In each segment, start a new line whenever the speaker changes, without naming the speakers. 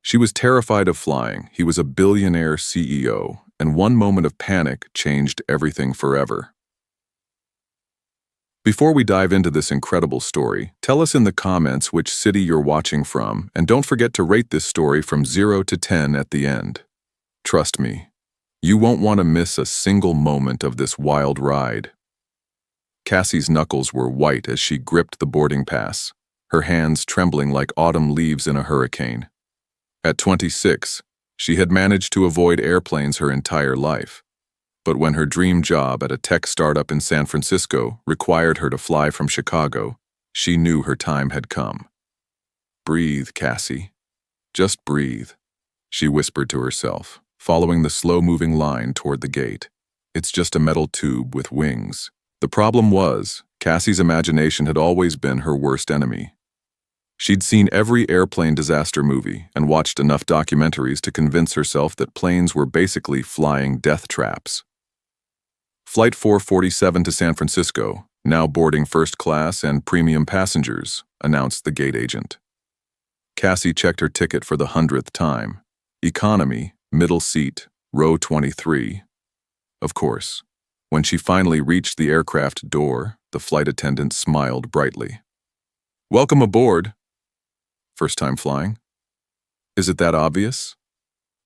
She was terrified of flying. He was a billionaire CEO, and one moment of panic changed everything forever. Before we dive into this incredible story, tell us in the comments which city you're watching from, and don't forget to rate this story from 0 to 10 at the end. Trust me, you won't want to miss a single moment of this wild ride. Cassie's knuckles were white as she gripped the boarding pass, her hands trembling like autumn leaves in a hurricane. At 26, she had managed to avoid airplanes her entire life. But when her dream job at a tech startup in San Francisco required her to fly from Chicago, she knew her time had come. "Breathe, Cassie. Just breathe," she whispered to herself, following the slow-moving line toward the gate. "It's just a metal tube with wings." The problem was, Cassie's imagination had always been her worst enemy. She'd seen every airplane disaster movie and watched enough documentaries to convince herself that planes were basically flying death traps. Flight 447 to San Francisco, now boarding first class and premium passengers, announced the gate agent. Cassie checked her ticket for the 100th time. Economy, middle seat, row 23. Of course, when she finally reached the aircraft door, the flight attendant smiled brightly. "Welcome aboard." "First time flying?" "Is it that obvious?"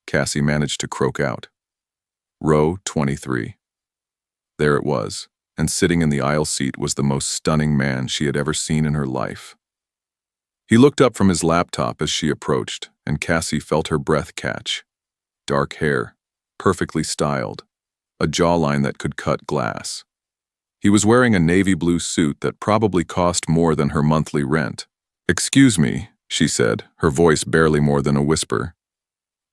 Cassie managed to croak out. Row 23. There it was, and sitting in the aisle seat was the most stunning man she had ever seen in her life. He looked up from his laptop as she approached, and Cassie felt her breath catch. Dark hair, perfectly styled, a jawline that could cut glass. He was wearing a navy blue suit that probably cost more than her monthly rent. "Excuse me," she said, her voice barely more than a whisper.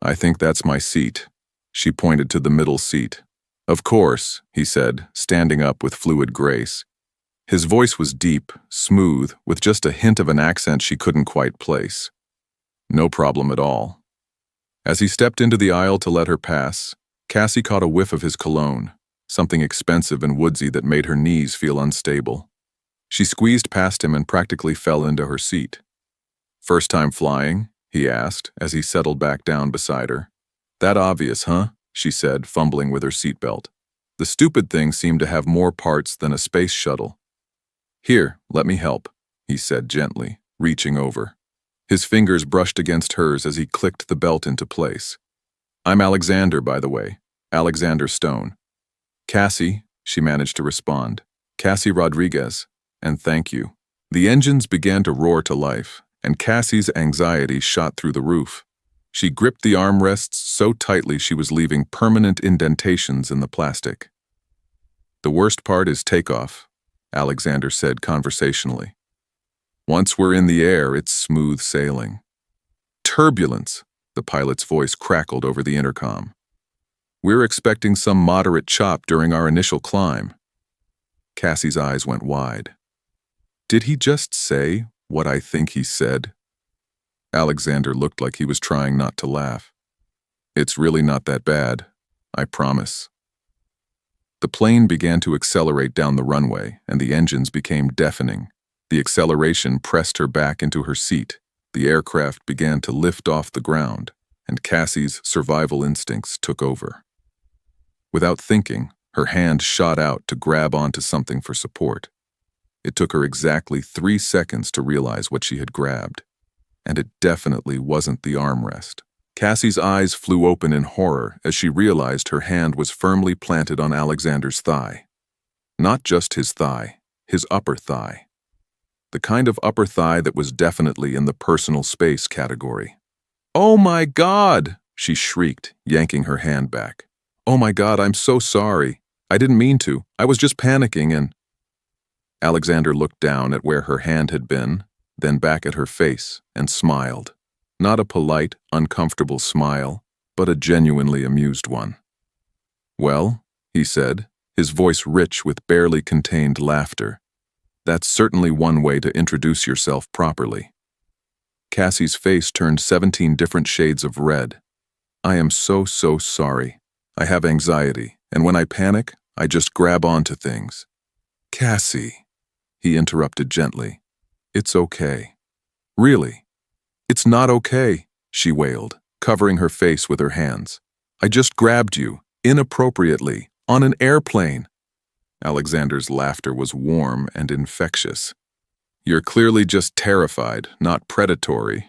"I think that's my seat." She pointed to the middle seat. "Of course," he said, standing up with fluid grace. His voice was deep, smooth, with just a hint of an accent she couldn't quite place. "No problem at all." As he stepped into the aisle to let her pass, Cassie caught a whiff of his cologne, something expensive and woodsy that made her knees feel unstable. She squeezed past him and practically fell into her seat. "First time flying?" he asked as he settled back down beside her. "That obvious, huh?" she said, fumbling with her seatbelt. The stupid thing seemed to have more parts than a space shuttle. "Here, let me help," he said gently, reaching over. His fingers brushed against hers as he clicked the belt into place. "I'm Alexander, by the way. Alexander Stone." "Cassie," she managed to respond. "Cassie Rodriguez, and thank you." The engines began to roar to life, and Cassie's anxiety shot through the roof. She gripped the armrests so tightly she was leaving permanent indentations in the plastic. "The worst part is takeoff," Alexander said conversationally. "Once we're in the air, it's smooth sailing." "Turbulence," the pilot's voice crackled over the intercom. "We're expecting some moderate chop during our initial climb." Cassie's eyes went wide. Did he just say what I think he said? Alexander looked like he was trying not to laugh. "It's really not that bad, I promise." The plane began to accelerate down the runway, and the engines became deafening. The acceleration pressed her back into her seat. The aircraft began to lift off the ground, and Cassie's survival instincts took over. Without thinking, her hand shot out to grab onto something for support. It took her exactly 3 seconds to realize what she had grabbed. And it definitely wasn't the armrest. Cassie's eyes flew open in horror as she realized her hand was firmly planted on Alexander's thigh. Not just his thigh, his upper thigh. The kind of upper thigh that was definitely in the personal space category. "Oh my God!" she shrieked, yanking her hand back. "Oh my God, I'm so sorry. I didn't mean to. I was just panicking and—" Alexander looked down at where her hand had been, then back at her face, and smiled. Not a polite, uncomfortable smile, but a genuinely amused one. "Well," he said, his voice rich with barely contained laughter, "that's certainly one way to introduce yourself properly." Cassie's face turned 17 different shades of red. "I am so sorry. I have anxiety, and when I panic, I just grab onto things." "Cassie," he interrupted gently. "It's okay. Really, it's not okay. she wailed, covering her face with her hands. I just grabbed you, inappropriately, on an airplane. Alexander's laughter was warm and infectious. You're clearly just terrified, not predatory.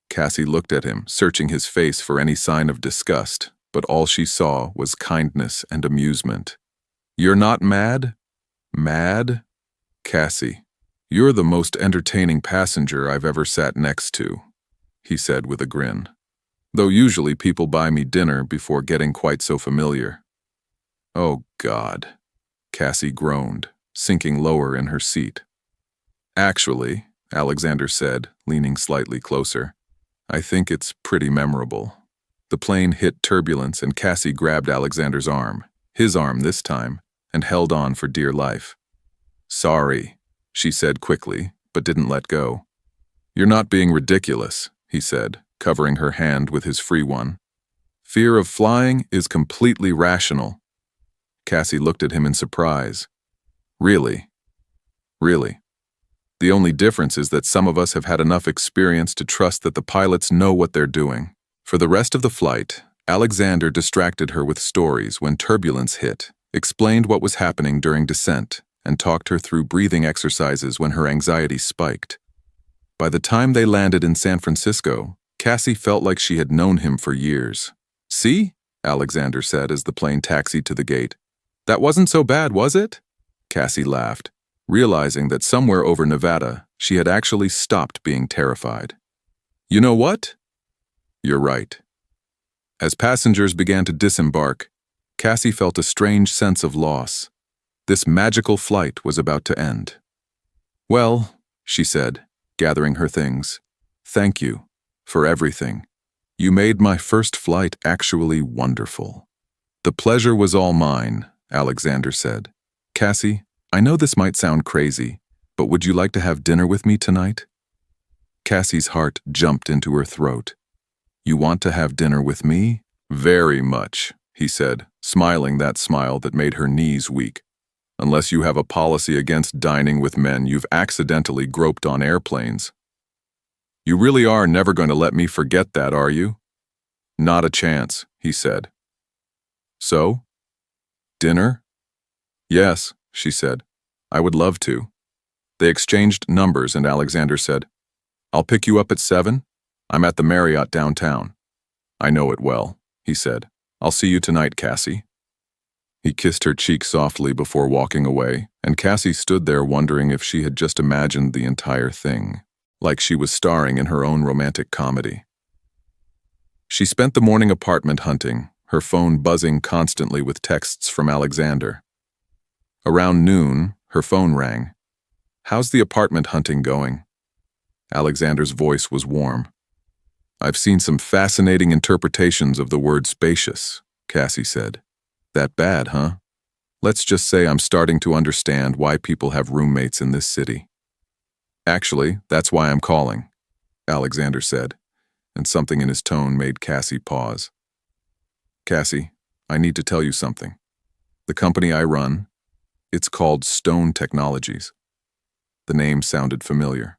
Cassie looked at him, searching his face for any sign of disgust, but all she saw was kindness and amusement. You're not mad? Mad? Cassie, you're the most entertaining passenger I've ever sat next to, he said with a grin. Though usually people buy me dinner before getting quite so familiar. Oh, God, Cassie groaned, sinking lower in her seat. Actually, Alexander said, leaning slightly closer, I think it's pretty memorable. The plane hit turbulence and Cassie grabbed Alexander's arm, his arm this time, and held on for dear life. Sorry, she said quickly, but didn't let go. You're not being ridiculous, he said, covering her hand with his free one. Fear of flying is completely rational. Cassie looked at him in surprise. Really? Really? The only difference is that some of us have had enough experience to trust that the pilots know what they're doing. For the rest of the flight, Alexander distracted her with stories when turbulence hit, explained what was happening during descent, and talked her through breathing exercises when her anxiety spiked. By the time they landed in San Francisco, Cassie felt like she had known him for years. See? Alexander said as the plane taxied to the gate. That wasn't so bad, was it? Cassie laughed, realizing that somewhere over Nevada, she had actually stopped being terrified. You know what? You're right. As passengers began to disembark, Cassie felt a strange sense of loss. This magical flight was about to end. Well, she said, gathering her things, thank you for everything. You made my first flight actually wonderful. The pleasure was all mine, Alexander said. Cassie, I know this might sound crazy, but would you like to have dinner with me tonight? Cassie's heart jumped into her throat. You want to have dinner with me? Very much, he said, smiling that smile that made her knees weak. Unless you have a policy against dining with men you've accidentally groped on airplanes. You really are never going to let me forget that, are you? Not a chance, he said. So? Dinner? Yes, she said. I would love to. They exchanged numbers and Alexander said, I'll pick you up at 7. I'm at the Marriott downtown. I know it well, he said. I'll see you tonight, Cassie. He kissed her cheek softly before walking away, and Cassie stood there wondering if she had just imagined the entire thing, like she was starring in her own romantic comedy. She spent the morning apartment hunting, her phone buzzing constantly with texts from Alexander. Around noon, her phone rang. How's the apartment hunting going? Alexander's voice was warm. I've seen some fascinating interpretations of the word spacious, Cassie said. That bad, huh? Let's just say I'm starting to understand why people have roommates in this city. Actually, that's why I'm calling, Alexander said, and something in his tone made Cassie pause. Cassie, I need to tell you something. The company I run, it's called Stone Technologies. The name sounded familiar.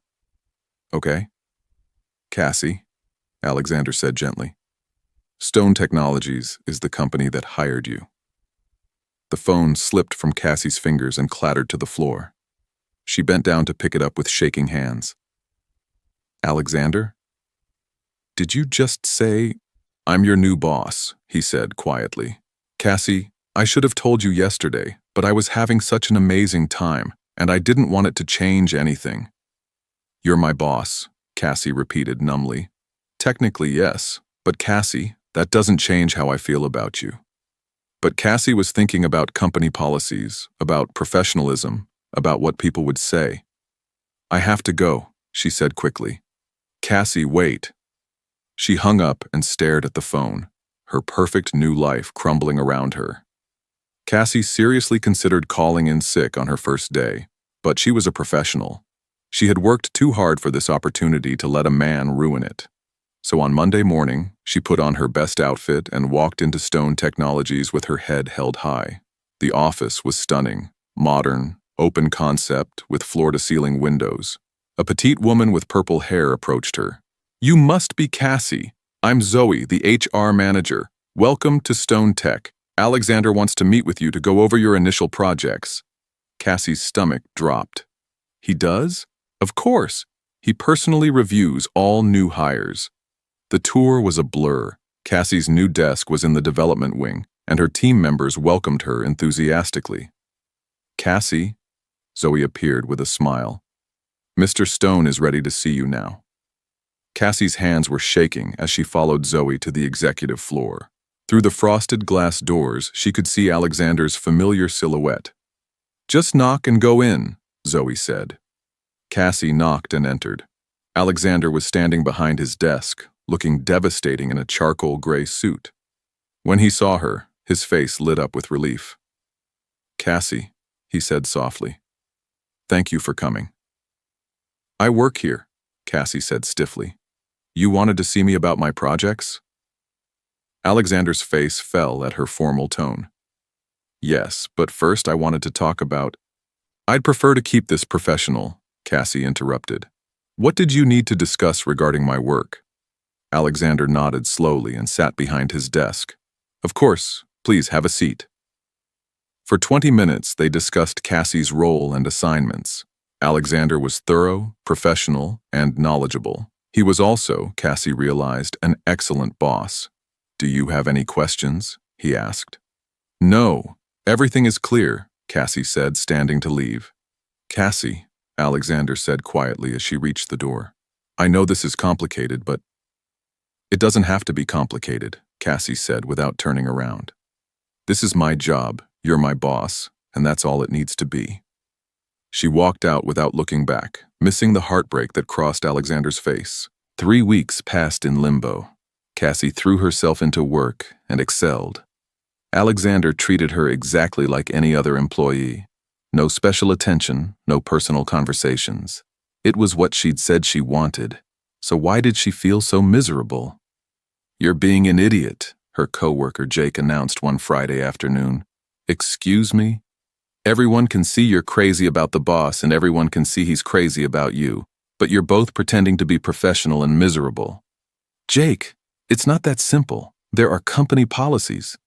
Okay? Cassie, Alexander said gently. Stone Technologies is the company that hired you. The phone slipped from Cassie's fingers and clattered to the floor. She bent down to pick it up with shaking hands. Alexander? Did you just say, I'm your new boss, he said quietly. Cassie, I should have told you yesterday, but I was having such an amazing time, and I didn't want it to change anything. You're my boss, Cassie repeated numbly. Technically, yes, but Cassie, that doesn't change how I feel about you. But Cassie was thinking about company policies, about professionalism, about what people would say. I have to go, she said quickly. Cassie, wait. She hung up and stared at the phone, her perfect new life crumbling around her. Cassie seriously considered calling in sick on her first day, but she was a professional. She had worked too hard for this opportunity to let a man ruin it. So on Monday morning, she put on her best outfit and walked into Stone Technologies with her head held high. The office was stunning, modern, open concept with floor-to-ceiling windows. A petite woman with purple hair approached her. You must be Cassie. I'm Zoe, the HR manager. Welcome to Stone Tech. Alexander wants to meet with you to go over your initial projects. Cassie's stomach dropped. He does? Of course. He personally reviews all new hires. The tour was a blur. Cassie's new desk was in the development wing, and her team members welcomed her enthusiastically. Cassie, Zoe appeared with a smile. Mr. Stone is ready to see you now. Cassie's hands were shaking as she followed Zoe to the executive floor. Through the frosted glass doors, she could see Alexander's familiar silhouette. Just knock and go in, Zoe said. Cassie knocked and entered. Alexander was standing behind his desk, looking devastating in a charcoal gray suit. When he saw her, his face lit up with relief. Cassie, he said softly. Thank you for coming. I work here, Cassie said stiffly. You wanted to see me about my projects? Alexander's face fell at her formal tone. Yes, but first I wanted to talk about… I'd prefer to keep this professional, Cassie interrupted. What did you need to discuss regarding my work? Alexander nodded slowly and sat behind his desk. Of course, please have a seat. For 20 minutes, they discussed Cassie's role and assignments. Alexander was thorough, professional, and knowledgeable. He was also, Cassie realized, an excellent boss. Do you have any questions? He asked. No, everything is clear, Cassie said, standing to leave. Cassie, Alexander said quietly as she reached the door. I know this is complicated, but… It doesn't have to be complicated, Cassie said without turning around. This is my job, you're my boss, and that's all it needs to be. She walked out without looking back, missing the heartbreak that crossed Alexander's face. 3 weeks passed in limbo. Cassie threw herself into work and excelled. Alexander treated her exactly like any other employee. No special attention, no personal conversations. It was what she'd said she wanted. So why did she feel so miserable? You're being an idiot, her coworker Jake announced one Friday afternoon. Excuse me? Everyone can see you're crazy about the boss and everyone can see he's crazy about you, but you're both pretending to be professional and miserable. Jake, it's not that simple. There are company policies.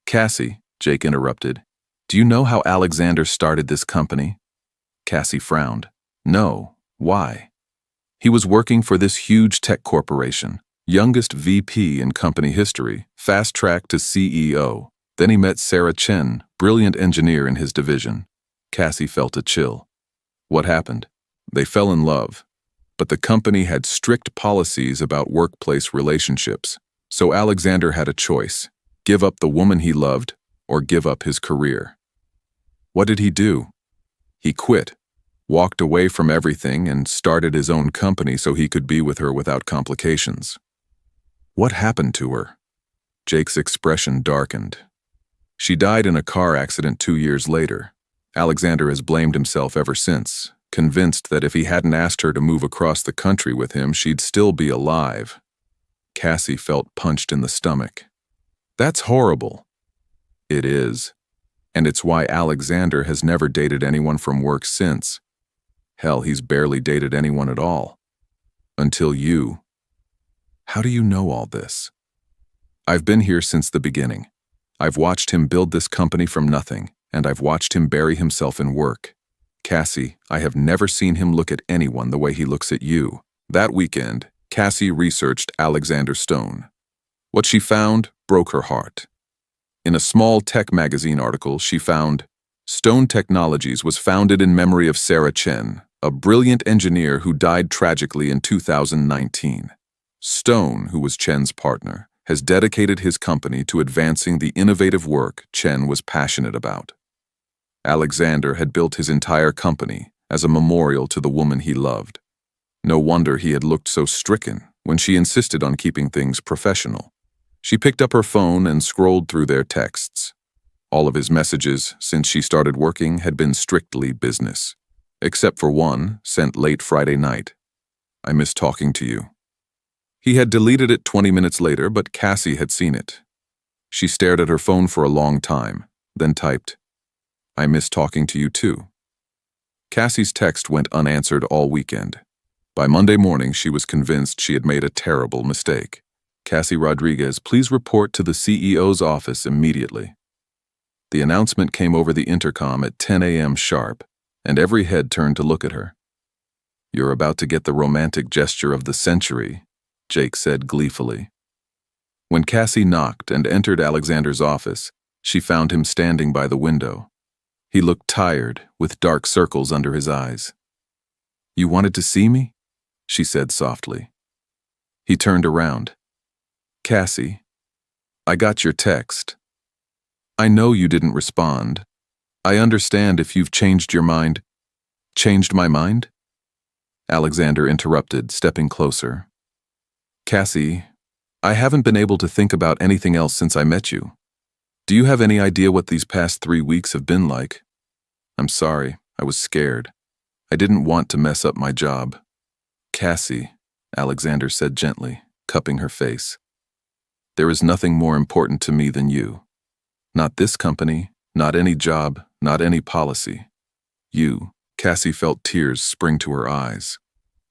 Cassie, Jake interrupted, do you know how Alexander started this company? Cassie frowned. No, why? He was working for this huge tech corporation, youngest VP in company history, fast-tracked to CEO. Then he met Sarah Chen, brilliant engineer in his division. Cassie felt a chill. What happened? They fell in love. But the company had strict policies about workplace relationships, so Alexander had a choice: give up the woman he loved or give up his career. What did he do? He quit, walked away from everything and started his own company so he could be with her without complications. What happened to her? Jake's expression darkened. She died in a car accident 2 years later. Alexander has blamed himself ever since, convinced that if he hadn't asked her to move across the country with him, she'd still be alive. Cassie felt punched in the stomach. That's horrible. It is. And it's why Alexander has never dated anyone from work since. Hell, he's barely dated anyone at all. Until you. How do you know all this? I've been here since the beginning. I've watched him build this company from nothing, and I've watched him bury himself in work. Cassie, I have never seen him look at anyone the way he looks at you. That weekend, Cassie researched Alexander Stone. What she found broke her heart. In a small tech magazine article, she found, Stone Technologies was founded in memory of Sarah Chen, a brilliant engineer who died tragically in 2019. Stone, who was Chen's partner, has dedicated his company to advancing the innovative work Chen was passionate about. Alexander had built his entire company as a memorial to the woman he loved. No wonder he had looked so stricken when she insisted on keeping things professional. She picked up her phone and scrolled through their texts. All of his messages since she started working had been strictly business, except for one sent late Friday night. I miss talking to you. He had deleted it 20 minutes later, but Cassie had seen it. She stared at her phone for a long time, then typed, I miss talking to you too. Cassie's text went unanswered all weekend. By Monday morning, she was convinced she had made a terrible mistake. Cassie Rodriguez, please report to the CEO's office immediately. The announcement came over the intercom at 10 a.m. sharp, and every head turned to look at her. You're about to get the romantic gesture of the century, Jake said gleefully. When Cassie knocked and entered Alexander's office, she found him standing by the window. He looked tired, with dark circles under his eyes. You wanted to see me? She said softly. He turned around. Cassie, I got your text. I know you didn't respond. I understand if you've changed your mind. Changed my mind? Alexander interrupted, stepping closer. Cassie, I haven't been able to think about anything else since I met you. Do you have any idea what these past 3 weeks have been like? I'm sorry, I was scared. I didn't want to mess up my job. Cassie, Alexander said gently, cupping her face. There is nothing more important to me than you. Not this company, not any job, not any policy. You. Cassie felt tears spring to her eyes.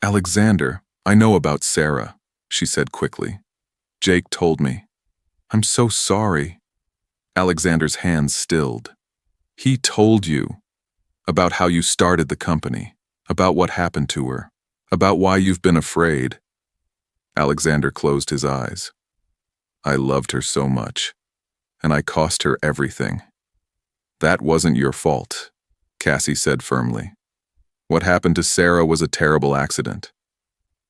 Alexander, I know about Sarah, she said quickly. Jake told me. I'm so sorry. Alexander's hands stilled. He told you about how you started the company, about what happened to her, about why you've been afraid. Alexander closed his eyes. I loved her so much, and I cost her everything. That wasn't your fault, Cassie said firmly. What happened to Sarah was a terrible accident.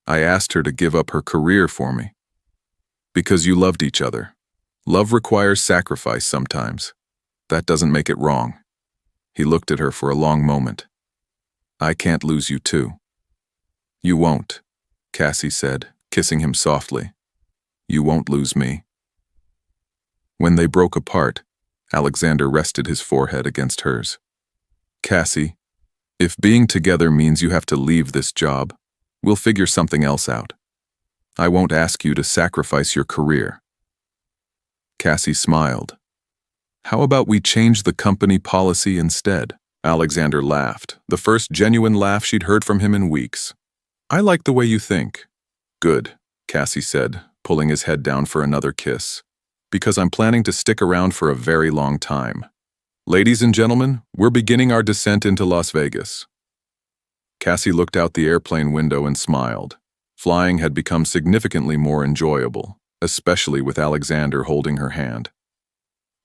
I asked her to give up her career for me. Because you loved each other. Love requires sacrifice sometimes. That doesn't make it wrong. He looked at her for a long moment. I can't lose you too. You won't, Cassie said, kissing him softly. You won't lose me. When they broke apart, Alexander rested his forehead against hers. Cassie, if being together means you have to leave this job, we'll figure something else out. I won't ask you to sacrifice your career. Cassie smiled. How about we change the company policy instead? Alexander laughed, the first genuine laugh she'd heard from him in weeks. I like the way you think. Good, Cassie said, pulling his head down for another kiss. Because I'm planning to stick around for a very long time. Ladies and gentlemen, we're beginning our descent into Las Vegas. Cassie looked out the airplane window and smiled. Flying had become significantly more enjoyable, especially with Alexander holding her hand.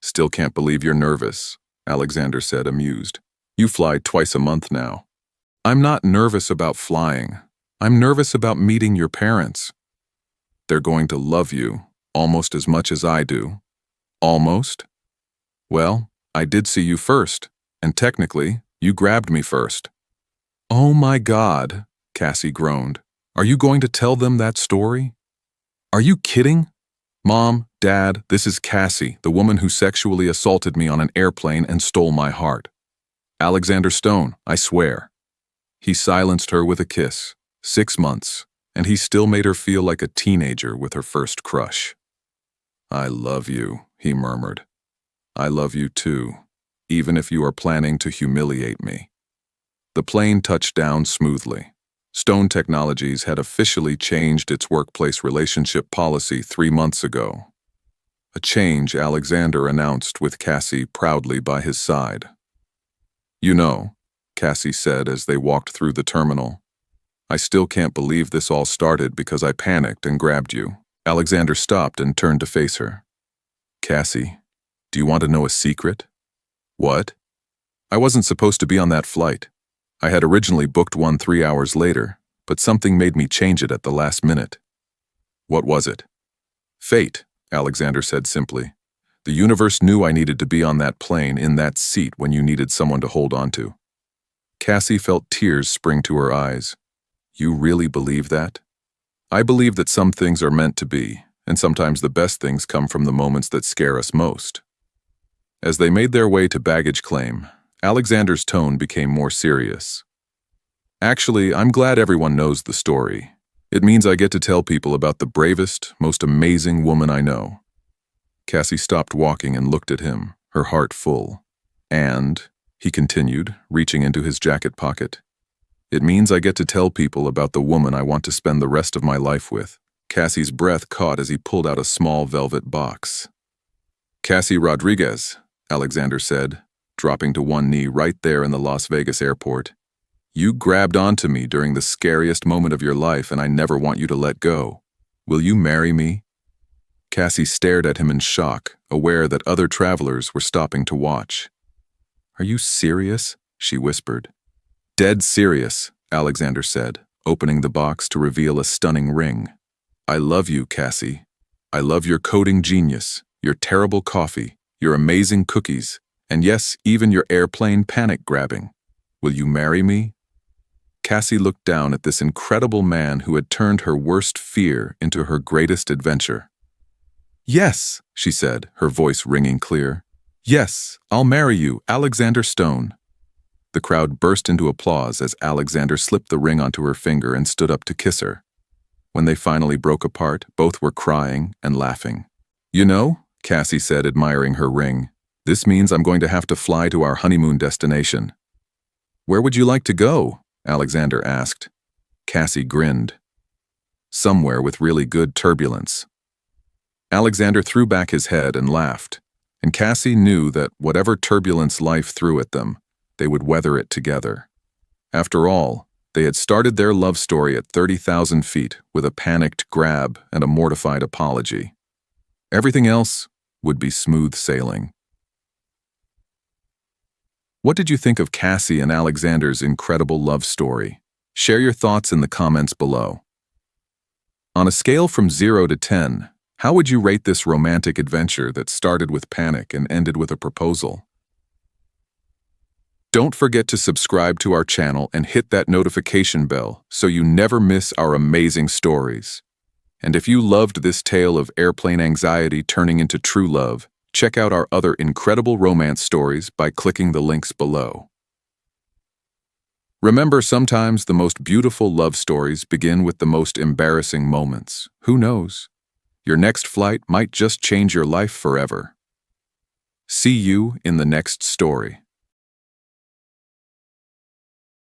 Still can't believe you're nervous, Alexander said, amused. You fly twice a month now. I'm not nervous about flying. I'm nervous about meeting your parents. They're going to love you. Almost as much as I do. Almost? Well, I did see you first, and technically, you grabbed me first. Oh my God, Cassie groaned. Are you going to tell them that story? Are you kidding? Mom, Dad, this is Cassie, the woman who sexually assaulted me on an airplane and stole my heart. Alexander Stone, I swear. He silenced her with a kiss. 6 months, and he still made her feel like a teenager with her first crush. I love you, he murmured. I love you too, even if you are planning to humiliate me. The plane touched down smoothly. Stone Technologies had officially changed its workplace relationship policy 3 months ago. A change Alexander announced with Cassie proudly by his side. You know, Cassie said as they walked through the terminal, I still can't believe this all started because I panicked and grabbed you. Alexander stopped and turned to face her. Cassie, do you want to know a secret? What? I wasn't supposed to be on that flight. I had originally booked one 3 hours later, but something made me change it at the last minute. What was it? Fate, Alexander said simply. The universe knew I needed to be on that plane in that seat when you needed someone to hold on to. Cassie felt tears spring to her eyes. You really believe that? I believe that some things are meant to be, and sometimes the best things come from the moments that scare us most. As they made their way to baggage claim, Alexander's tone became more serious. Actually, I'm glad everyone knows the story. It means I get to tell people about the bravest, most amazing woman I know. Cassie stopped walking and looked at him, her heart full. And, he continued, reaching into his jacket pocket, it means I get to tell people about the woman I want to spend the rest of my life with, Cassie's breath caught as he pulled out a small velvet box. "Cassie Rodriguez," Alexander said, dropping to one knee right there in the Las Vegas airport. "You grabbed onto me during the scariest moment of your life, and I never want you to let go. Will you marry me?" Cassie stared at him in shock, aware that other travelers were stopping to watch. "Are you serious?" she whispered. "Dead serious," Alexander said, opening the box to reveal a stunning ring. "I love you, Cassie. I love your coding genius, your terrible coffee, your amazing cookies, and yes, even your airplane panic grabbing. Will you marry me?" Cassie looked down at this incredible man who had turned her worst fear into her greatest adventure. "Yes," she said, her voice ringing clear. "Yes, I'll marry you, Alexander Stone." The crowd burst into applause as Alexander slipped the ring onto her finger and stood up to kiss her. When they finally broke apart, both were crying and laughing. "You know," Cassie said, admiring her ring, "this means I'm going to have to fly to our honeymoon destination." "Where would you like to go?" Alexander asked. Cassie grinned. "Somewhere with really good turbulence." Alexander threw back his head and laughed, and Cassie knew that whatever turbulence life threw at them, they would weather it together. After all, they had started their love story at 30,000 feet with a panicked grab and a mortified apology. Everything else would be smooth sailing. What did you think of Cassie and Alexander's incredible love story? Share your thoughts in the comments below. On a scale from 0 to 10, how would you rate this romantic adventure that started with panic and ended with a proposal? Don't forget to subscribe to our channel and hit that notification bell so you never miss our amazing stories. And if you loved this tale of airplane anxiety turning into true love, check out our other incredible romance stories by clicking the links below. Remember, sometimes the most beautiful love stories begin with the most embarrassing moments. Who knows? Your next flight might just change your life forever. See you in the next story.